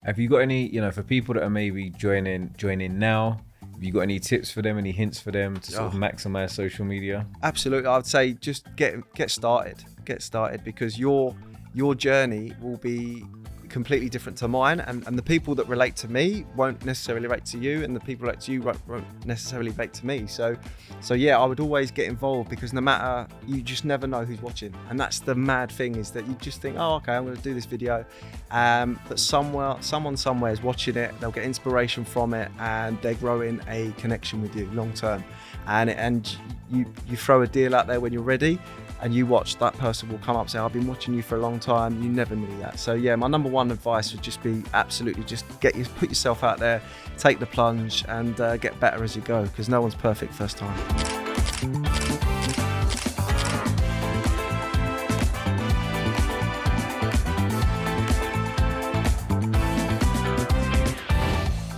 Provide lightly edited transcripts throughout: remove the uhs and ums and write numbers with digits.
Have you got any, for people that are maybe joining now, have you got any tips for them, any hints for them to sort of maximize social media? Absolutely. I would say just get started. Get started, because your journey will be completely different to mine, and the people that relate to me won't necessarily relate to you, and the people that relate to you won't necessarily relate to me. So yeah, I would always get involved, because no matter, you just never know who's watching. And that's the mad thing, is that you just think, oh, okay, I'm going to do this video, but someone somewhere is watching it, they'll get inspiration from it, and they're growing a connection with you long term. And you throw a deal out there when you're ready, and you watch, that person will come up and say, I've been watching you for a long time. You never knew that. So yeah, my number one advice would just be absolutely just put yourself out there, take the plunge, and get better as you go, because no one's perfect first time.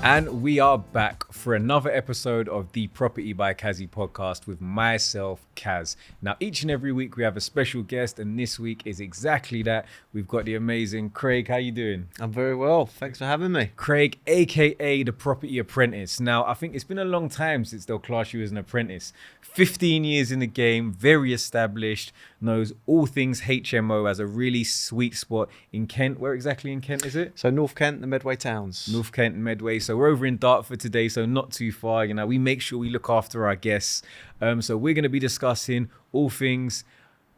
And we are back for another episode of the Property by Kazzy podcast with myself, Kaz. Now, each and every week we have a special guest, and this week is exactly that. We've got the amazing Craig. How you doing? I'm very well. Thanks for having me. Craig, aka the Property Apprentice. Now, I think it's been a long time since they'll class you as an apprentice. 15 years in the game, very established, knows all things HMO, has a really sweet spot in Kent. Where exactly in Kent is it? So North Kent, the Medway towns. North Kent and Medway. So we're over in Dartford today, so not too far. We make sure we look after our guests. So we're going to be discussing all things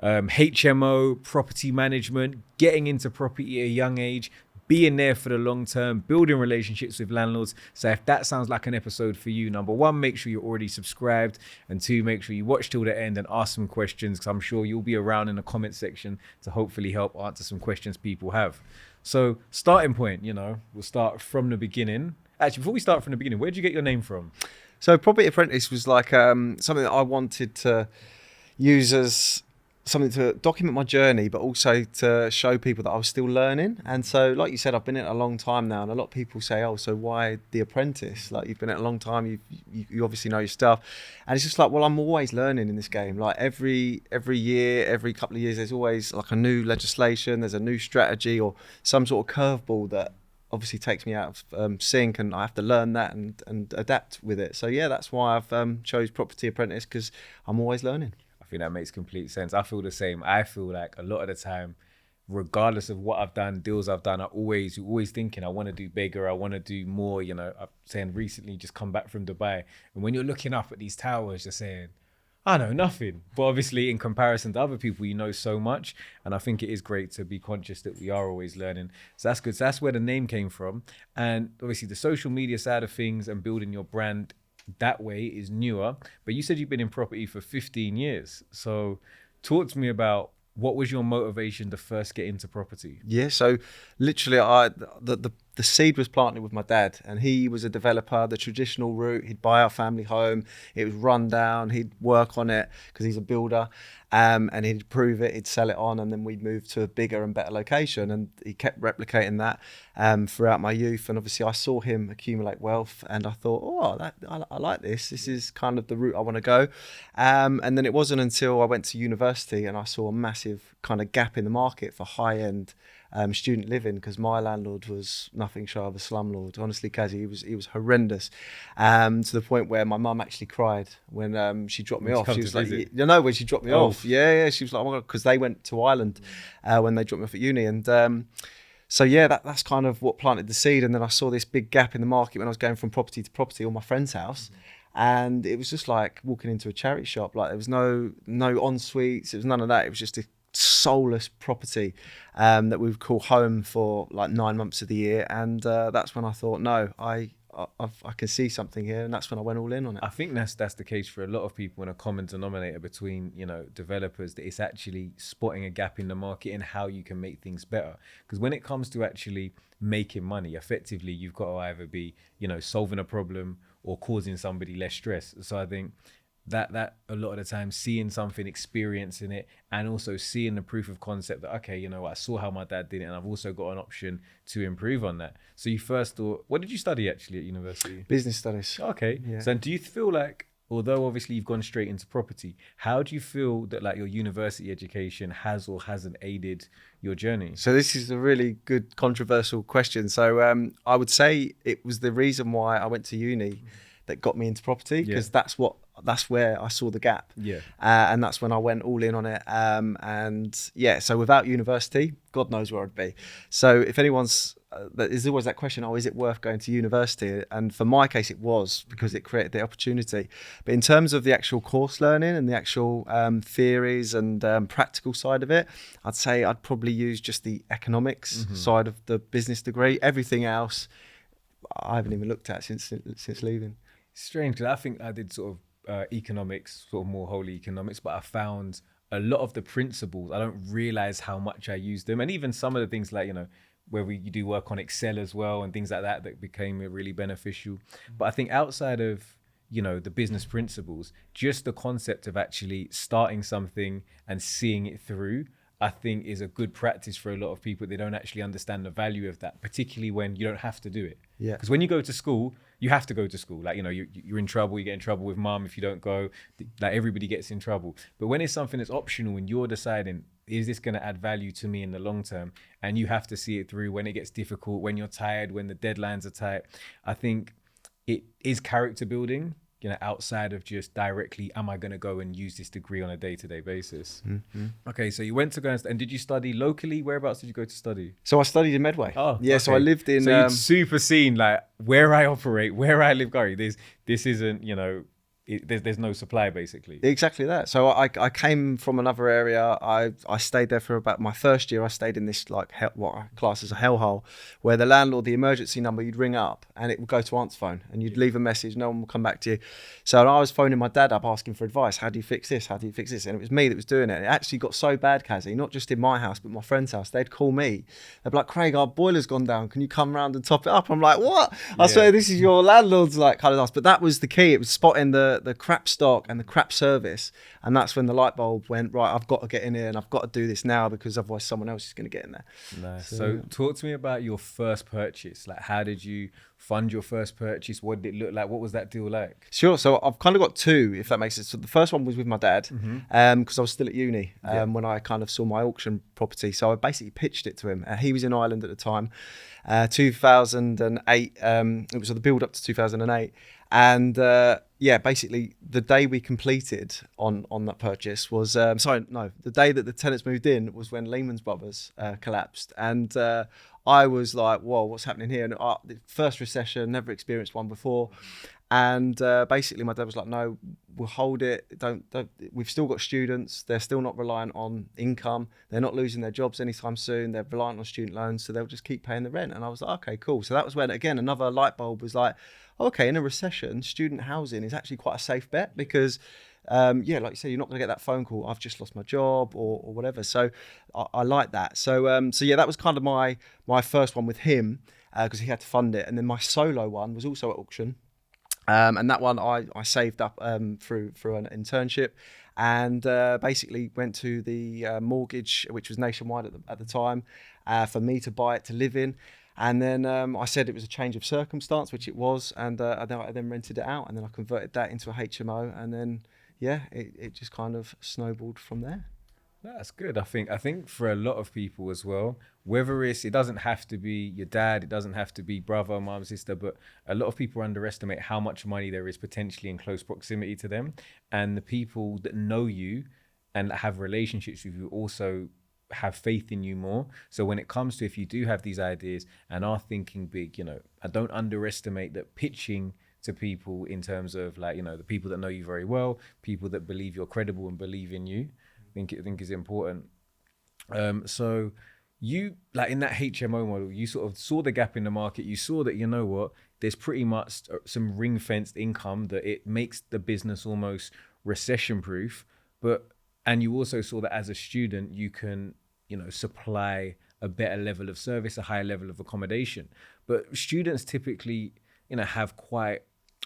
HMO, property management, getting into property at a young age, being there for the long term, building relationships with landlords. So if that sounds like an episode for you, number one, make sure you're already subscribed, and two, make sure you watch till the end and ask some questions, because I'm sure you'll be around in the comment section to hopefully help answer some questions people have. So starting point, we'll start from the beginning. Actually, before we start from the beginning, where did you get your name from? So Property Apprentice was like something that I wanted to use as something to document my journey, but also to show people that I was still learning. And so, like you said, I've been in it a long time now, and a lot of people say, oh, so why The Apprentice? Like, you've been in it a long time, you obviously know your stuff. And it's just like, well, I'm always learning in this game. Like every year, every couple of years, there's always like a new legislation, there's a new strategy, or some sort of curveball that obviously takes me out of sync, and I have to learn that and adapt with it. So yeah, that's why I've chose Property Apprentice, because I'm always learning. I think that makes complete sense. I feel the same. I feel like a lot of the time, regardless of what I've done, deals I've done, you're always thinking, I want to do bigger, I want to do more. I'm saying recently just come back from Dubai, and when you're looking up at these towers, you're saying, I know nothing. But obviously in comparison to other people, you know so much. And I think it is great to be conscious that we are always learning. So that's good. So that's where the name came from. And obviously the social media side of things and building your brand that way is newer. But you said you've been in property for 15 years. So talk to me about, what was your motivation to first get into property? Yeah, so literally the seed was planted with my dad, and he was a developer, the traditional route. He'd buy our family home, it was run down, he'd work on it because he's a builder, and he'd approve it, he'd sell it on, and then we'd move to a bigger and better location. And he kept replicating that throughout my youth. And obviously I saw him accumulate wealth, and I thought, I like this. This is kind of the route I want to go. And then it wasn't until I went to university and I saw a massive kind of gap in the market for high-end student living, because my landlord was nothing shy of a slumlord. Honestly, Kazzy, he was horrendous, to the point where my mum actually cried when she dropped me off. She was like, when she dropped me off. Yeah, she was like, oh my God, because they went to Ireland when they dropped me off at uni. And so yeah, that's kind of what planted the seed. And then I saw this big gap in the market when I was going from property to property on my friend's house. And it was just like walking into a charity shop. Like, there was no en-suites, it was none of that. It was just a soulless property that we would call home for like 9 months of the year. And that's when I thought, no, I can see something here. And that's when I went all in on it. I think that's the case for a lot of people, and a common denominator between developers, that it's actually spotting a gap in the market and how you can make things better. Because when it comes to actually making money effectively, you've got to either be solving a problem or causing somebody less stress. So I think that a lot of the time, seeing something, experiencing it, and also seeing the proof of concept that, okay, I saw how my dad did it, and I've also got an option to improve on that. So you first thought, what did you study actually at university? Business studies. Okay. Yeah. So do you feel like although obviously you've gone straight into property, how do you feel that like your university education has or hasn't aided your journey? So this is a really good controversial question. So I would say it was the reason why I went to uni that got me into property, because that's where I saw the gap. Yeah. And that's when I went all in on it. And yeah, so without university, God knows where I'd be. So if anyone's, there's always that question, is it worth going to university? And for my case, it was, because it created the opportunity. But in terms of the actual course learning and the actual theories and practical side of it, I'd say I'd probably use just the economics side of the business degree. Everything else, I haven't even looked at since leaving. Strange, because I think I did sort of economics, sort of more wholly economics, but I found a lot of the principles, I don't realize how much I use them. And even some of the things like, where you do work on Excel as well and things like that became really beneficial. But I think outside of, the business principles, just the concept of actually starting something and seeing it through, I think is a good practice for a lot of people. They don't actually understand the value of that, particularly when you don't have to do it. Yeah. Because when you go to school, you have to go to school. Like, you're in trouble, you get in trouble with mum if you don't go. Like, everybody gets in trouble. But when it's something that's optional and you're deciding, is this going to add value to me in the long term? And you have to see it through when it gets difficult, when you're tired, when the deadlines are tight. I think it is character building, outside of just directly, am I going to go and use this degree on a day-to-day basis? Mm-hmm. Okay, so you went to go and did you study locally? Whereabouts did you go to study? So I studied in Medway. Oh, yeah. Okay. So I lived in. So you'd super seen like where I operate, where I live. Gary, this isn't, there's no supply basically. Exactly that. So I came from another area. I stayed there for about my first year. I stayed in this like what I class as a hellhole, where the landlord, the emergency number, you'd ring up and it would go to answer phone, and you'd leave a message. No one will come back to you. So I was phoning my dad up asking for advice. How do you fix this? How do you fix this? And it was me that was doing it. It actually got so bad, Kazzy, not just in my house but my friend's house. They'd call me. They'd be like, Craig, our boiler's gone down. Can you come round and top it up? I'm like, what? I swear this is your landlord's like kind of house. But that was the key. It was spotting the crap stock and the crap service, and that's when the light bulb went, right, I've got to get in here and I've got to do this now, because otherwise someone else is going to get in there. Nice. So talk to me about your first purchase. Like, how did you fund your first purchase? What did it look like? What was that deal like? Sure. So I've kind of got two, if that makes sense. So the first one was with my dad, because I was still at uni when I kind of saw my auction property. So I basically pitched it to him. He was in Ireland at the time, 2008. It was the build up to 2008. And basically the day we completed on that purchase was, the day that the tenants moved in was when Lehman Brothers collapsed. And I was like, whoa, what's happening here? And the first recession, never experienced one before. And basically my dad was like, no, we'll hold it. Don't. We've still got students. They're still not reliant on income. They're not losing their jobs anytime soon. They're reliant on student loans. So they'll just keep paying the rent. And I was like, okay, cool. So that was when, again, another light bulb was like, okay, in a recession, student housing is actually quite a safe bet, because like you say, you're not going to get that phone call, I've just lost my job or whatever. So I like that. So that was kind of my first one with him, because he had to fund it. And then my solo one was also at auction. And that one I saved up through an internship, and basically went to the mortgage, which was nationwide at the time, for me to buy it to live in. And then I said it was a change of circumstance, which it was, and I then rented it out, and then I converted that into a HMO, and then it just kind of snowballed from there. That's good. I think for a lot of people as well, whether it doesn't have to be your dad, it doesn't have to be brother, mom, sister, but a lot of people underestimate how much money there is potentially in close proximity to them. And the people that know you and have relationships with you also have faith in you more. So when it comes to, if you do have these ideas and are thinking big, I don't underestimate that pitching to people in terms of the people that know you very well, people that believe you're credible and believe in you, I think is important. So you, like in that HMO model, you sort of saw the gap in the market. You saw that, there's pretty much some ring-fenced income, that it makes the business almost recession-proof. And you also saw that as a student, you can, supply a better level of service, a higher level of accommodation. But students typically, have quite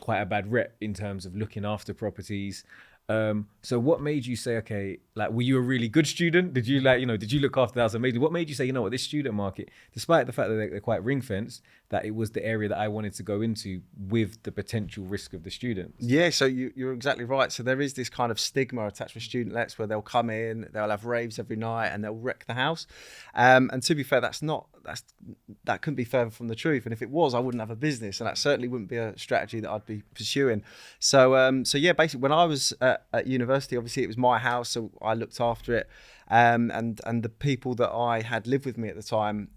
a bad rep in terms of looking after properties. So what made you say, okay, Like, were you a really good student? Did you did you look after the house amazing? What made you say, you know what, this student market, despite the fact that they're quite ring fenced, that it was the area that I wanted to go into with the potential risk of the students? Yeah, so you're exactly right. So there is this kind of stigma attached with student lets where they'll come in, they'll have raves every night, and they'll wreck the house. And to be fair, that couldn't be further from the truth. And if it was, I wouldn't have a business, and that certainly wouldn't be a strategy that I'd be pursuing. So yeah, basically, when I was at university, obviously it was my house, so I looked after it. And the people that I had lived with me at the time,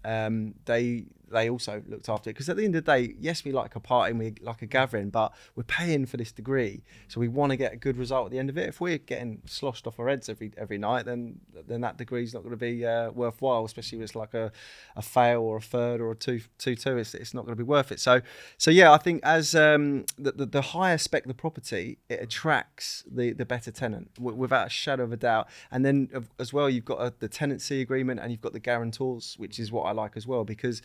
they also looked after it, because at the end of the day, yes, we like a party and we like a gathering, but we're paying for this degree, so we want to get a good result at the end of it. If we're getting sloshed off our heads every night, then that degree's not going to be worthwhile, especially if it's like a fail or a third or a two. It's not going to be worth it. So yeah, I think as the higher spec the property, it attracts the better tenant without a shadow of a doubt. And then as well, you've got the tenancy agreement and you've got the guarantors, which is what I like as well, because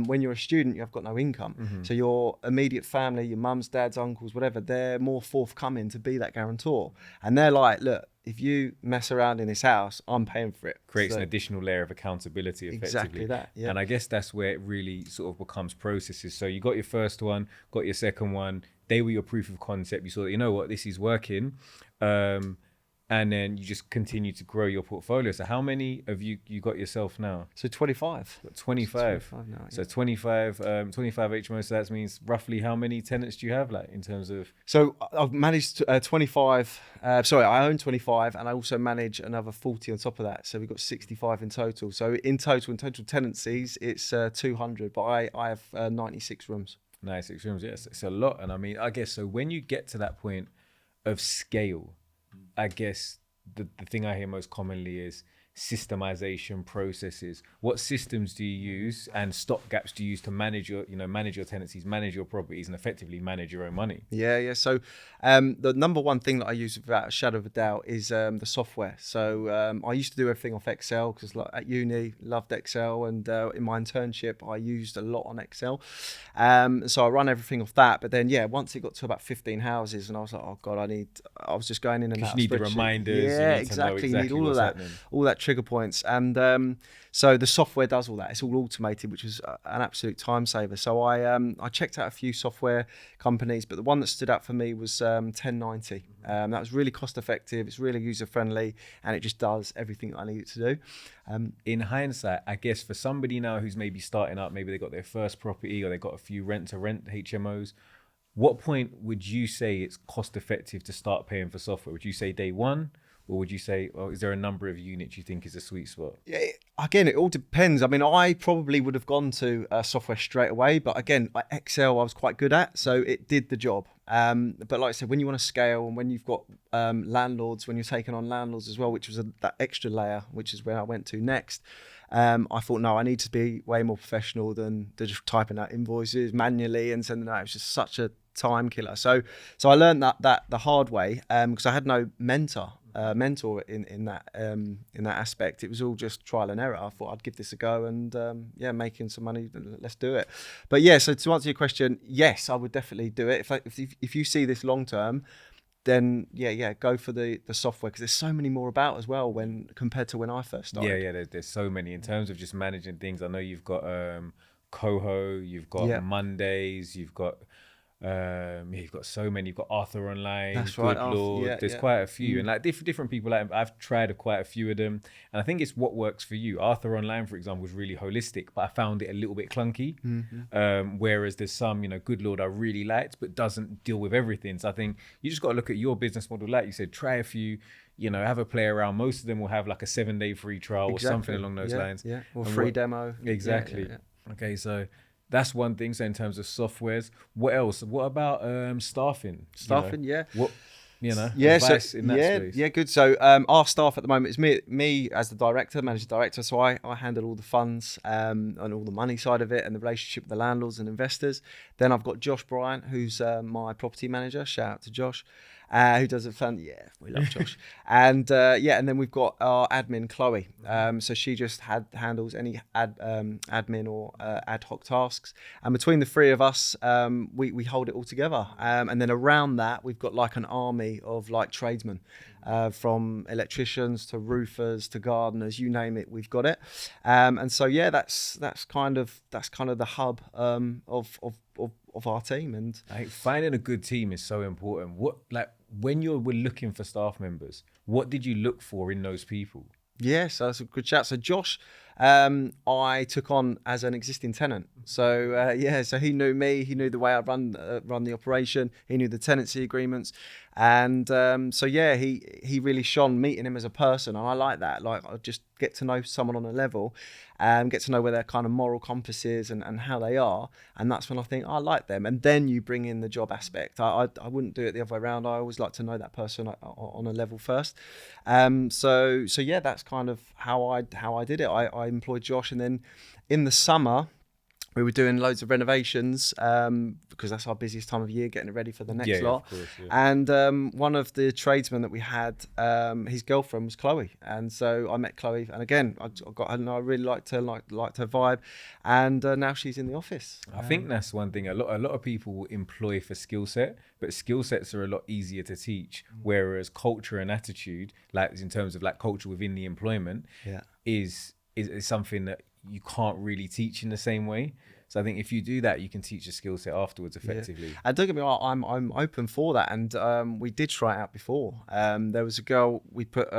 when you're a student, you've got no income. Mm-hmm. So your immediate family, your mums, dads, uncles, whatever, they're more forthcoming to be that guarantor. And they're like, look, if you mess around in this house, I'm paying for it. Creates an additional layer of accountability, effectively. Exactly that, yeah. And I guess that's where it really sort of becomes processes. So you got your first one, got your second one. They were your proof of concept. You saw that, you know what, this is working. And then you just continue to grow your portfolio. So how many have you got yourself now? So 25. 25. 25 now, yeah. So 25 HMOs. So that means roughly how many tenants do you have, like, in terms of? So I've managed 25. I own 25, and I also manage another 40 on top of that. So we've got 65 in total. So in total tenancies, it's 200, but I have 96 rooms. 96 rooms, yes. It's a lot. And I mean, I guess, so when you get to that point of scale, I guess the thing I hear most commonly is systemization processes. What systems do you use and stopgaps do you use to manage your tenancies, manage your properties, and effectively manage your own money? Yeah. So the number one thing that I use without a shadow of a doubt is the software. So I used to do everything off Excel, because at uni, loved Excel, and in my internship, I used a lot on Excel. So I run everything off that. But then, once it got to about 15 houses, and I was like, oh God, I was just going in and out of you need the reminders. Yeah, exactly. You need all of that, all that trigger points. And so the software does all that. It's all automated, which is an absolute time saver. So I checked out a few software companies, but the one that stood out for me was 1090. That was really cost effective. It's really user friendly, and it just does everything I need it to do. In hindsight, I guess for somebody now who's maybe starting up, maybe they got their first property or they got a few rent to rent HMOs, what point would you say it's cost effective to start paying for software? Would you say day one? Or would you say, is there a number of units you think is a sweet spot? Yeah, again, it all depends. I mean, I probably would have gone to software straight away, but again, Excel I was quite good at, so it did the job. But like I said, when you want to scale, and when you've got landlords, when you're taking on landlords as well, which was that extra layer, which is where I went to next, I thought, no, I need to be way more professional than just typing out invoices manually and sending out. It was just such a time killer. So I learned that the hard way, because I had no mentor in that aspect. It was all just trial and error. I thought I'd give this a go, and making some money, let's do it. But so to answer your question, yes, I would definitely do it. If you see this long term, then go for the software, because there's so many more about as well when compared to when I first started. There's so many in terms of just managing things. I know you've got Coho, you've got Mondays, you've got you've got so many. You've got Arthur Online, That's right, Good Lord. There's quite a few, and like different people. Like, I've tried quite a few of them, and I think it's what works for you. Arthur Online, for example, was really holistic, but I found it a little bit clunky. Mm-hmm. Whereas there's some, Good Lord, I really liked, but doesn't deal with everything. So I think you just got to look at your business model. Like you said, try a few. Have a play around. Most of them will have like a 7-day free trial or something along those lines. Yeah, or free demo. Exactly. Okay, so that's one thing. So in terms of softwares, what else? What about staffing? What advice in that space? Yeah, good. So our staff at the moment is me as the director, managing director. So I handle all the funds and all the money side of it, and the relationship with the landlords and investors. Then I've got Josh Bryant, who's my property manager. Shout out to Josh. who does a fun. Yeah, we love Josh. And and then we've got our admin Chloe. So she just handles any admin or ad hoc tasks. And between the three of us, we hold it all together. And then around that, we've got like an army of like tradesmen, from electricians to roofers to gardeners, you name it, we've got it. And so that's kind of the hub of our team. And like, finding a good team is so important. What, like, when we're looking for staff members, what did you look for in those people? Yes, that's a good chat. So Josh, I took on as an existing tenant. So so he knew me. He knew the way I run the operation. He knew the tenancy agreements, and he really shone meeting him as a person, and I like that. Like, I just get to know someone on a level, get to know where their kind of moral compass is and how they are, and that's when I think I like them. And then you bring in the job aspect. I wouldn't do it the other way around. I always like to know that person on a level first. That's kind of how I did it. I employed Josh, and then in the summer we were doing loads of renovations, because that's our busiest time of year, getting it ready for the next lot. Of course, yeah. And one of the tradesmen that we had, his girlfriend was Chloe, and so I met Chloe, and again I really liked her vibe, and now she's in the office. I think that's one thing. A lot of people employ for skill set, but skill sets are a lot easier to teach. Whereas culture and attitude, like in terms of like culture within the employment, is something that you can't really teach in the same way. So I think if you do that, you can teach a skill set afterwards effectively. And don't get me wrong, I'm open for that. And we did try it out before. There was a girl, we put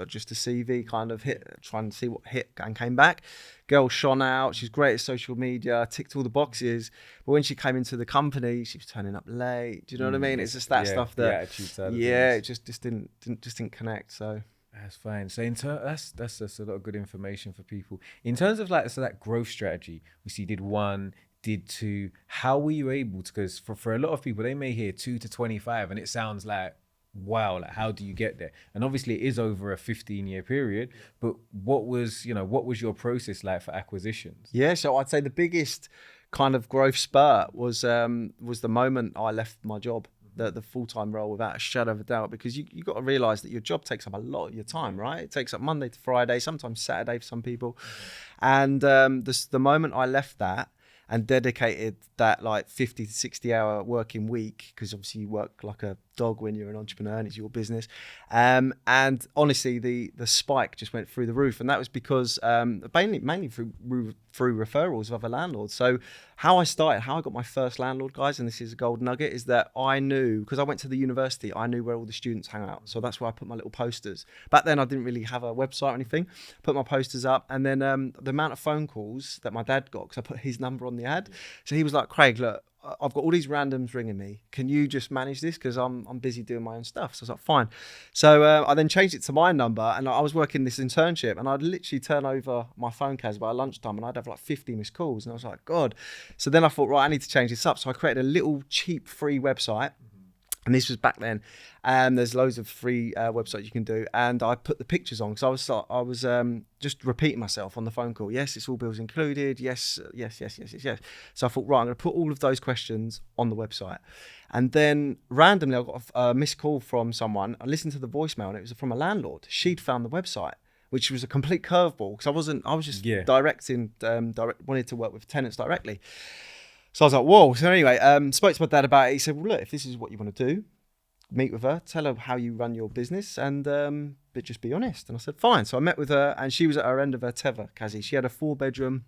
just a CV kind of trying to see what hit, and came back. Girl shone out. She's great at social media, ticked all the boxes. But when she came into the company, she was turning up late. Do you know what I mean? It's just that stuff that, the attitude side of things. it just didn't connect. So. That's fine. So that's a lot of good information for people. In terms of that growth strategy, we see did 1, did 2. How were you able to? Because for a lot of people, they may hear 2 to 25, and it sounds like, wow, like how do you get there? And obviously, it is over a 15-year period. But what was your process like for acquisitions? Yeah, so I'd say the biggest kind of growth spurt was the moment I left my job. The full-time role, without a shadow of a doubt, because you got to realize that your job takes up a lot of your time, right? It takes up Monday to Friday, sometimes Saturday for some people. And the moment I left that and dedicated that like 50 to 60 hour working week, because obviously you work like a dog when you're an entrepreneur and it's your business, and honestly the spike just went through the roof, and that was because mainly through referrals of other landlords. So how I got my first landlord, guys, and this is a gold nugget, is that I knew, because I went to the university, I knew where all the students hang out, so that's where I put my little posters. Back then I didn't really have a website or anything. Put my posters up, and then the amount of phone calls that my dad got, because I put his number on the ad. So he was like, Craig, look, I've got all these randoms ringing me. Can you just manage this? Because I'm busy doing my own stuff. So I was like, fine. So I then changed it to my number, and I was working this internship, and I'd literally turn over my phone case by lunchtime, and I'd have like 50 missed calls. And I was like, God. So then I thought, right, I need to change this up. So I created a little cheap free website. And this was back then, and there's loads of free websites you can do. And I put the pictures on, because I was just repeating myself on the phone call. Yes, it's all bills included. Yes. So I thought, right, I'm going to put all of those questions on the website. And then randomly, I got a missed call from someone. I listened to the voicemail, and it was from a landlord. She'd found the website, which was a complete curveball, because I was just wanted to work with tenants directly. So I was like, whoa. So anyway, spoke to my dad about it. He said, well, look, if this is what you want to do, meet with her, tell her how you run your business, and but just be honest. And I said, fine. So I met with her, and she was at her end of her tether, Kazi. She had a 4-bedroom,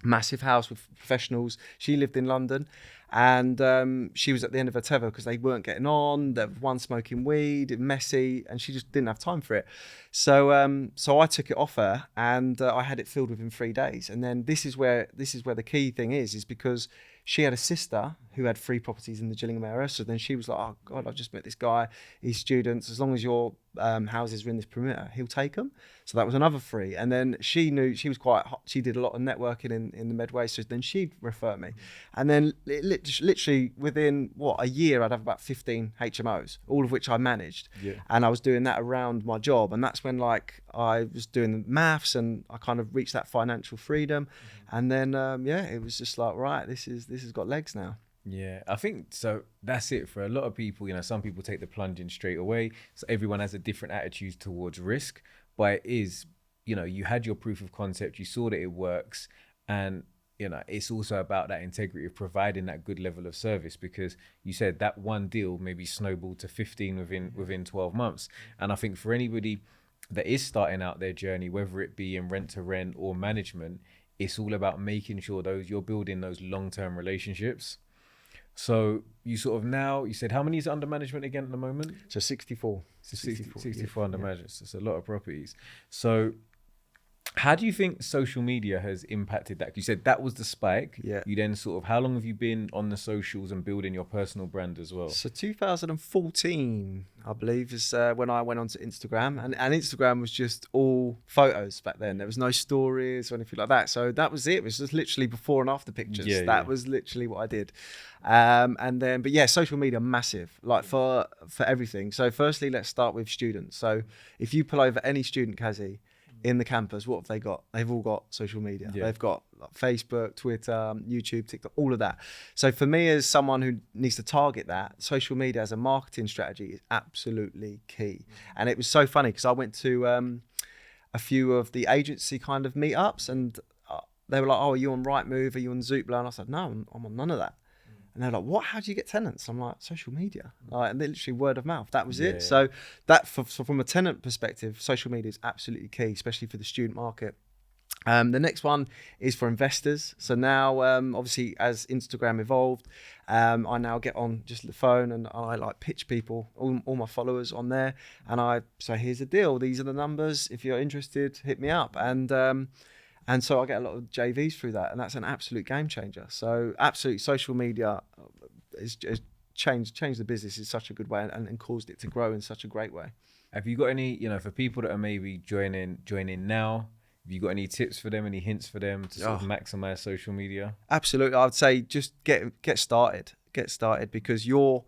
massive house with professionals. She lived in London, and she was at the end of her tether because they weren't getting on. There was one smoking weed, messy, and she just didn't have time for it. So I took it off her, and I had it filled within 3 days. And then this is where the key thing is because she had a sister who had 3 properties in the Gillingham area. So then she was like, oh God, I've just met this guy. He's students. As long as your houses are in this perimeter, he'll take them. So that was another 3. And then she knew, she was quite hot. She did a lot of networking in the Medway. So then she'd refer me. And then literally within a year, I'd have about 15 HMOs, all of which I managed. Yeah. And I was doing that around my job. And that's when like I was doing the maths, and I kind of reached that financial freedom. And then, it was just like, right, this has got legs now. Yeah, I think so. That's it for a lot of people. Some people take the plunge in straight away. So everyone has a different attitude towards risk. But it is, you had your proof of concept, you saw that it works. And, it's also about that integrity of providing that good level of service, because you said that one deal maybe snowballed to 15 within 12 months. And I think for anybody that is starting out their journey, whether it be in rent to rent or management, it's all about making sure you're building those long-term relationships. So you said, how many is under management again at the moment? So 64. So 64 under management. So it's a lot of properties. So how do you think social media has impacted that? You said that was the spike. Yeah. You then how long have you been on the socials and building your personal brand as well? So 2014, I believe, is when I went onto Instagram. And Instagram was just all photos back then. There was no stories or anything like that. So that was it. It was just literally before and after pictures. That was literally what I did. But yeah, social media, massive, like for everything. So firstly, let's start with students. So if you pull over any student, Kazi, in the campus, what have they got? They've all got social media. Yeah. They've got like Facebook, Twitter, YouTube, TikTok, all of that. So for me, as someone who needs to target that, social media as a marketing strategy is absolutely key. And it was so funny because I went to a few of the agency kind of meetups, and they were like, "Oh, are you on Rightmove? Are you on Zoopla?" And I said, "No, I'm on none of that." And they're like, "What? How do you get tenants?" I'm like, "Social media." And they're literally word of mouth. That was it. So that, from a tenant perspective, social media is absolutely key, especially for the student market. The next one is for investors. So now, obviously, as Instagram evolved, I now get on just the phone and I like pitch people, all my followers on there. And I say, "Here's the deal. These are the numbers. If you're interested, hit me up." And so I get a lot of JVs through that, and that's an absolute game changer. So absolutely, social media has changed the business in such a good way and caused it to grow in such a great way. Have you got any, for people that are maybe joining now, have you got any tips for them, any hints for them to sort of maximize social media? Absolutely. I'd say just get started. Get started, because your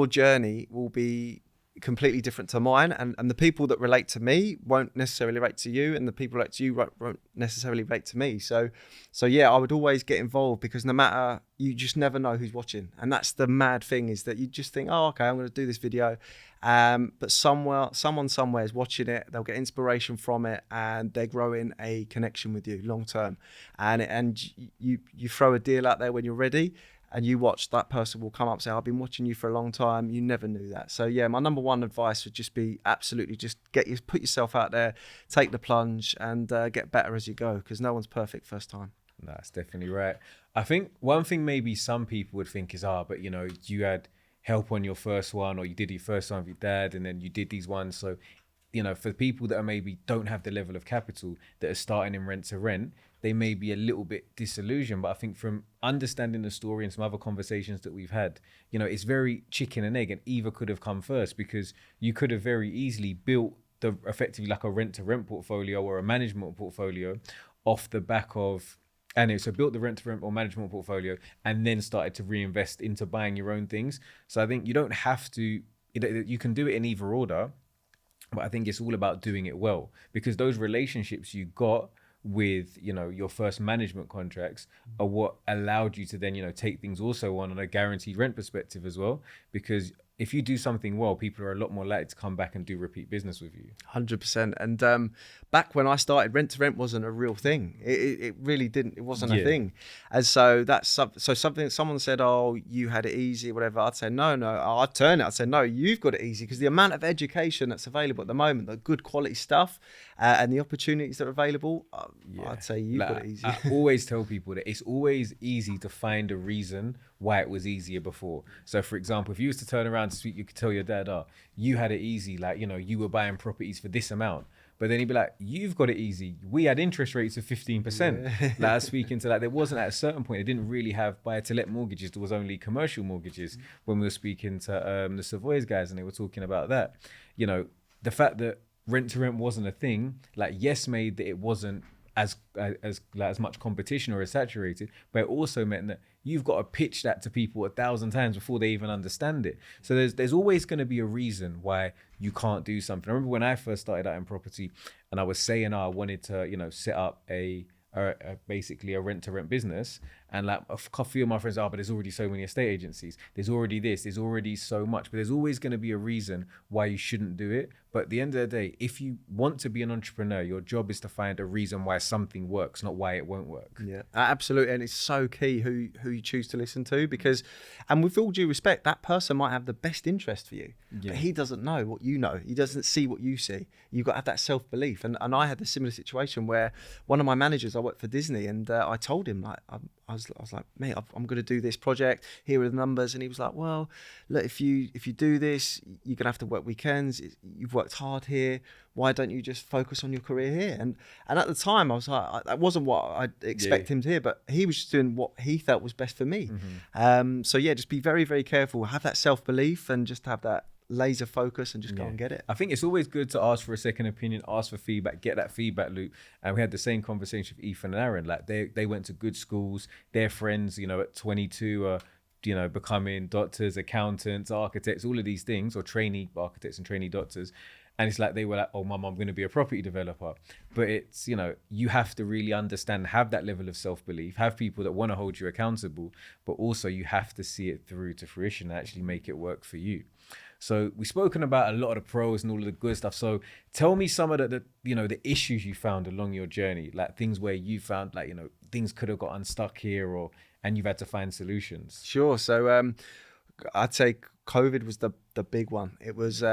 journey will be completely different to mine, and the people that relate to me won't necessarily relate to you, and the people relate to you won't necessarily relate to me. So yeah, I would always get involved, because no matter, you just never know who's watching. And that's the mad thing, is that you just think, "Oh, okay, I'm going to do this video," but someone somewhere is watching it. They'll get inspiration from it, and they're growing a connection with you long term. And you throw a deal out there when you're ready, and you watch, that person will come up and say, "I've been watching you for a long time. You never knew that." So yeah, my number one advice would just be absolutely just put yourself out there, take the plunge, and get better as you go, because no one's perfect first time. No, that's definitely right. I think one thing maybe some people would think is, but you had help on your first one, or you did your first one with your dad, and then you did these ones. So, for people that are maybe don't have the level of capital, that are starting in rent to rent, they may be a little bit disillusioned. But I think from understanding the story and some other conversations that we've had, it's very chicken and egg, and either could have come first, because you could have very easily built effectively like a rent to rent portfolio or a management portfolio off the back of, so built the rent to rent or management portfolio, and then started to reinvest into buying your own things. So I think you don't have to, you can do it in either order, but I think it's all about doing it well, because those relationships you got with your first management contracts are what allowed you to then take things also on a guaranteed rent perspective as well, because if you do something well, people are a lot more likely to come back and do repeat business with you. 100%. And back when I started, rent to rent wasn't a real thing. It really didn't. It wasn't a thing. And so that's something that someone said, "Oh, you had it easy," whatever. I'd say, no. I'd turn it. I'd say, "No, you've got it easy," because the amount of education that's available at the moment, the good quality stuff, and the opportunities that are available, I'd say you've got it easy. I always tell people that it's always easy to find a reason why it was easier before. So for example, if you was to turn around to speak, you could tell your dad, you had it easy, like, you were buying properties for this amount. But then he'd be like, "You've got it easy. We had interest rates of 15%. Like, I was speaking to, there wasn't, at a certain point, they didn't really have buy-to-let mortgages. There was only commercial mortgages when we were speaking to the Savoy's guys, and they were talking about that. The fact that rent to rent wasn't a thing, yes, made that it wasn't as much competition or as saturated, but it also meant that you've got to pitch that to people 1,000 times before they even understand it. So there's always going to be a reason why you can't do something. I remember when I first started out in property, and I was saying I wanted to set up basically a rent to rent business, And like a few of my friends are, but there's already so many estate agencies. There's already this, there's already so much, but there's always going to be a reason why you shouldn't do it. But at the end of the day, if you want to be an entrepreneur, your job is to find a reason why something works, not why it won't work. Yeah, absolutely. And it's so key who you choose to listen to, because, and with all due respect, that person might have the best interest for you, but he doesn't know what you know. He doesn't see what you see. You've got to have that self-belief. And I had a similar situation where one of my managers, I worked for Disney, and I told him, like, I was like, mate, I'm going to do this project. Here are the numbers. And he was like, well, look, if you do this, you're going to have to work weekends. You've worked hard here. Why don't you just focus on your career here? And at the time, I was like, that wasn't what I'd expect him to hear, but he was just doing what he felt was best for me. So yeah, just be very, very careful. Have that self-belief and just have that laser focus and just go and get it. I think it's always good to ask for a second opinion, ask for feedback, get that feedback loop. And we had the same conversation with Ethan and Aaron. Like they went to good schools, their friends, you know, at 22 are, you know, becoming doctors, accountants, architects, all of these things, or trainee architects and trainee doctors. And it's like they were like, oh, mum, I'm going to be a property developer. But it's, you know, you have to really understand, have that level of self-belief, have people that want to hold you accountable, but also you have to see it through to fruition and actually make it work for you. So we've spoken about a lot of the pros and all of the good stuff. So tell me some of the you know, the issues you found along your journey, like things where you found like, you know, things could have got unstuck here and you've had to find solutions. Sure. So I'd say COVID was the big one. It was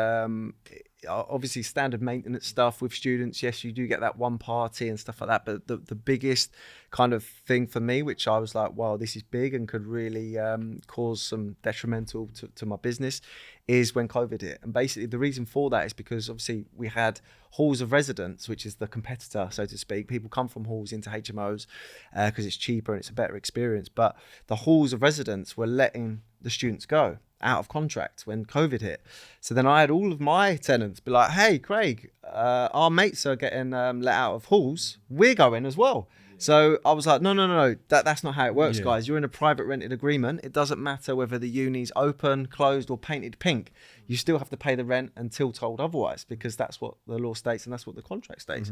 obviously standard maintenance stuff with students. Yes, you do get that one party and stuff like that. But the biggest kind of thing for me, which I was like, wow, this is big and could really cause some detrimental to my business, is when COVID hit. And basically the reason for that is because obviously we had halls of residence, which is the competitor, so to speak. People come from halls into HMOs because it's cheaper and it's a better experience. But the halls of residence were letting the students go out of contract when COVID hit. So then I had all of my tenants be like, hey, Craig, our mates are getting let out of halls. We're going as well. So I was like, no, that's not how it works, guys. You're in a private rented agreement. It doesn't matter whether the uni's open, closed, or painted pink. You still have to pay the rent until told otherwise, because that's what the law states and that's what the contract states.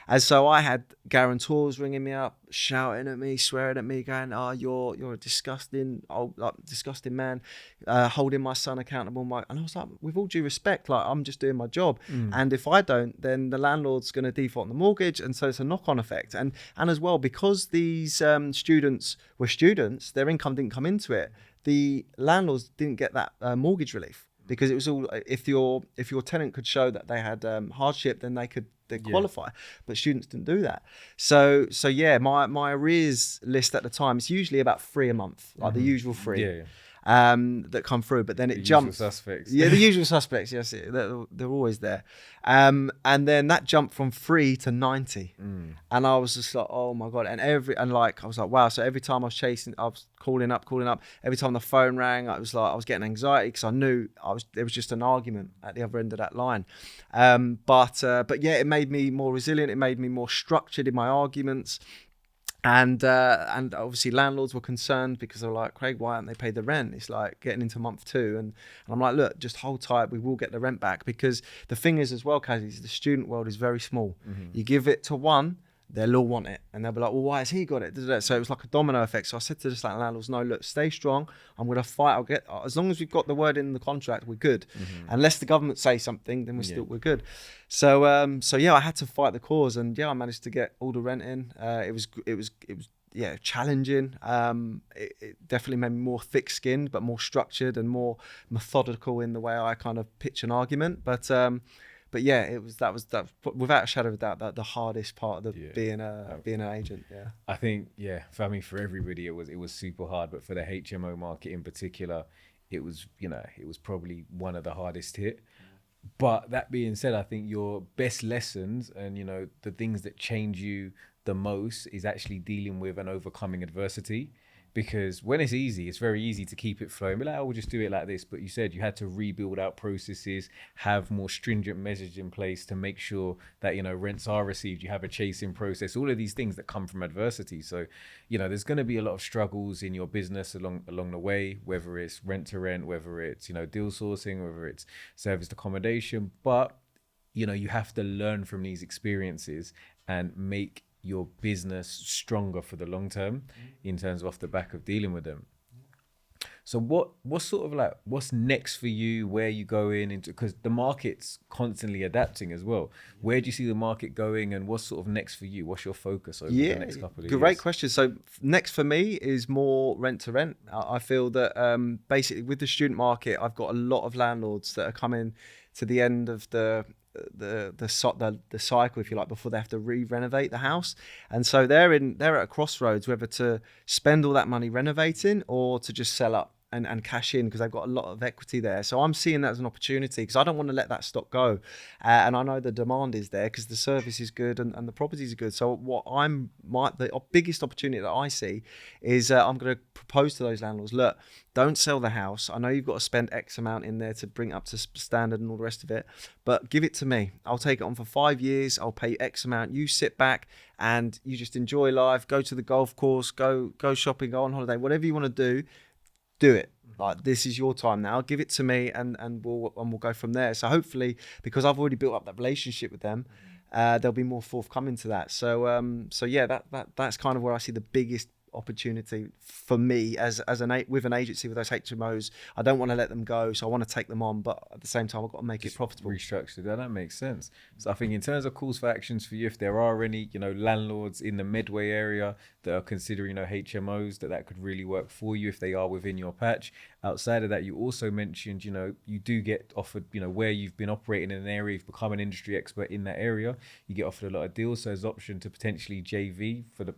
And so I had guarantors ringing me up, shouting at me, swearing at me, going, "Oh, you're a disgusting man, holding my son accountable." And I was like, with all due respect, like, I'm just doing my job, and if I don't, then the landlord's going to default on the mortgage, and so it's a knock-on effect. And as well, because these students were students, their income didn't come into it. The landlords didn't get that mortgage relief, because it was all, if your tenant could show that they had hardship, then they qualify. But students didn't do that. So yeah, my arrears list at the time is usually about 3 a month, like the usual 3. That come through, but then it jumps. Suspects. Yeah, the usual suspects. Yes, they're always there. And then that jumped from 3 to 90, and I was just like, oh my god! And I was like, wow. So every time I was calling up. Every time the phone rang, I was getting anxiety, because I knew there was just an argument at the other end of that line. But yeah, it made me more resilient. It made me more structured in my arguments. And obviously landlords were concerned, because they were like, Craig, why haven't they paid the rent? It's like getting into month 2. And I'm like, look, just hold tight. We will get the rent back. Because the thing is as well, Kaz, the student world is very small. You give it to one, they'll all want it. And they'll be like, well, why has he got it? So it was like a domino effect. So I said to the landlords, no, look, stay strong. I'm going to fight. As long as we've got the word in the contract, we're good. Unless the government say something, then we're good. So yeah, I had to fight the cause, and yeah, I managed to get all the rent in. It was challenging. It definitely made me more thick-skinned, but more structured and more methodical in the way I kind of pitch an argument. But yeah, that was without a shadow of a doubt the hardest part of being an agent. Yeah, I think for everybody it was super hard, but for the HMO market in particular, it was probably one of the hardest hit. But that being said, I think your best lessons and the things that change you the most is actually dealing with and overcoming adversity. Because when it's easy, it's very easy to keep it flowing. Be like, oh, we'll just do it like this. But you said you had to rebuild out processes, have more stringent measures in place to make sure that, rents are received. You have a chasing process, all of these things that come from adversity. So, there's going to be a lot of struggles in your business along the way, whether it's rent to rent, whether it's, deal sourcing, whether it's serviced accommodation. But, you have to learn from these experiences and make your business stronger for the long term in terms of off the back of dealing with them. So what's sort of like, what's next for you? Where are you going into? Because the market's constantly adapting as well. Where do you see the market going, and what's sort of next for you? What's your focus over the next couple of years? Great question. So next for me is more rent to rent. I feel that basically with the student market, I've got a lot of landlords that are coming to the end of the cycle, if you like, before they have to renovate the house, and so they're at a crossroads whether to spend all that money renovating or to just sell up and cash in, because they've got a lot of equity there. So I'm seeing that as an opportunity, because I don't want to let that stock go, and I know the demand is there because the service is good and the properties are good. So the biggest opportunity that I see is I'm going to propose to those landlords, look, don't sell the house. I know you've got to spend X amount in there to bring it up to standard and all the rest of it, but give it to me. I'll take it on for 5 years. I'll pay you X amount. You sit back and you just enjoy life, go to the golf course, go shopping, go on holiday, whatever you want to do it. Like, this is your time now. Give it to me, and we'll go from there. So hopefully, because I've already built up that relationship with them, there'll be more forthcoming to that. So yeah, that's kind of where I see the biggest opportunity for me with an agency with those HMOs. I don't want to let them go, so I want to take them on, but at the same time I've got to make it profitable. Restructure that makes sense. So I think in terms of calls for actions for you, if there are any landlords in the Medway area that are considering HMOs, that could really work for you if they are within your patch. Outside of that, you also mentioned you do get offered, where you've been operating in an area, you've become an industry expert in that area, you get offered a lot of deals, so there's option to potentially JV for the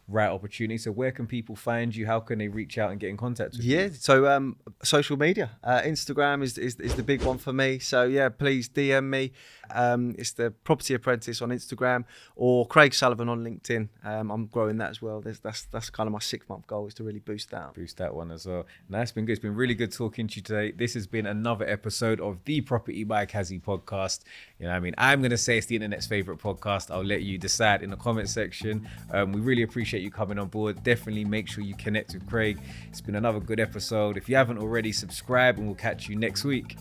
right opportunity. So where can people find you? How can they reach out and get in contact with you? So social media, Instagram is the big one for me. So yeah, please DM me. It's the Property Apprentice on Instagram, or Craig Sullivan on LinkedIn. I'm growing that as well. That's kind of my 6-month goal, is to really boost that one as well. Now, it's been good. It's been really good talking to you today. This has been another episode of the Property by Kazi podcast. I'm going to say it's the internet's favorite podcast. I'll let you decide in the comment section. We really appreciate you coming on board. Definitely make sure you connect with Craig. It's been another good episode. If you haven't already, subscribe, and we'll catch you next week.